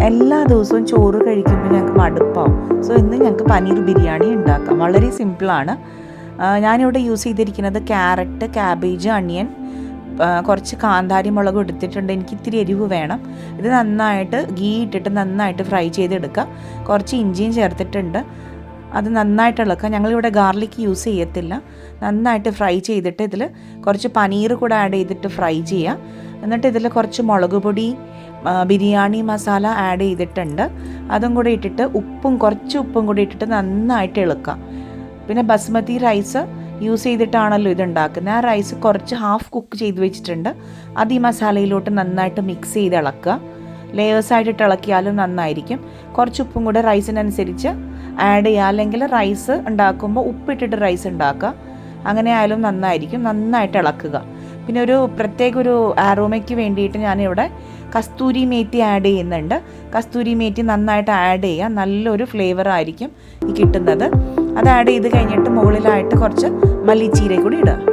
എല്ലാ ദിവസവും ചോറ് കഴിക്കുമ്പോൾ ഞങ്ങൾക്ക് മടുപ്പാവും. സോ ഇന്ന് ഞങ്ങൾക്ക് പനീർ ബിരിയാണി ഉണ്ടാക്കാം. വളരെ സിമ്പിളാണ്. ഞാനിവിടെ യൂസ് ചെയ്തിരിക്കുന്നത് ക്യാരറ്റ്, ക്യാബേജ്, അണിയൻ, കുറച്ച് കാന്താരി മുളകും എടുത്തിട്ടുണ്ട്. എനിക്ക് ഇത്തിരി എരിവ് വേണം. ഇത് നന്നായിട്ട് ഗീ ഇട്ടിട്ട് നന്നായിട്ട് ഫ്രൈ ചെയ്തെടുക്കുക. കുറച്ച് ഇഞ്ചിയും ചേർത്തിട്ടുണ്ട്. അത് നന്നായിട്ട് ഇളക്കുക. ഞങ്ങളിവിടെ ഗാർലിക് യൂസ് ചെയ്യത്തില്ല. നന്നായിട്ട് ഫ്രൈ ചെയ്തിട്ട് ഇതിൽ കുറച്ച് പനീർ കൂടെ ആഡ് ചെയ്തിട്ട് ഫ്രൈ ചെയ്യുക. എന്നിട്ട് ഇതിൽ കുറച്ച് മുളക് പൊടി, ബിരിയാണി മസാല ആഡ് ചെയ്തിട്ടുണ്ട്. അതും കൂടെ ഇട്ടിട്ട് കുറച്ച് ഉപ്പും കൂടി ഇട്ടിട്ട് നന്നായിട്ട് ഇളക്കുക. പിന്നെ ബസ്മതി റൈസ് യൂസ് ചെയ്തിട്ടാണല്ലോ ഇത് ഉണ്ടാക്കുന്നത്. ആ റൈസ് കുറച്ച് ഹാഫ് കുക്ക് ചെയ്ത് വെച്ചിട്ടുണ്ട്. അത് ഈ മസാലയിലോട്ട് നന്നായിട്ട് മിക്സ് ചെയ്ത് ഇളക്കുക. ലെയേഴ്സായിട്ട് ഇളക്കിയാലും നന്നായിരിക്കും. കുറച്ച് ഉപ്പും കൂടെ റൈസിനനുസരിച്ച് ആഡ് ചെയ്യുക. അല്ലെങ്കിൽ റൈസ് ഉണ്ടാക്കുമ്പോൾ ഉപ്പിട്ടിട്ട് റൈസ് ഉണ്ടാക്കുക. അങ്ങനെ ആയാലും നന്നായിരിക്കും. നന്നായിട്ട് ഇളക്കുക. പിന്നെ ഒരു പ്രത്യേക ഒരു ആരോമയ്ക്ക് വേണ്ടിയിട്ട് ഞാനിവിടെ കസ്തൂരി മേത്തി ആഡ് ചെയ്യുന്നുണ്ട്. കസ്തൂരി മേത്തി നന്നായിട്ട് ആഡ് ചെയ്യുക. നല്ലൊരു ഫ്ലേവർ ആയിരിക്കും ഈ കിട്ടുന്നത്. അത് ആഡ് ചെയ്ത് കഴിഞ്ഞിട്ട് മുകളിലായിട്ട് കുറച്ച് മല്ലിച്ചീര കൂടി ഇടുക.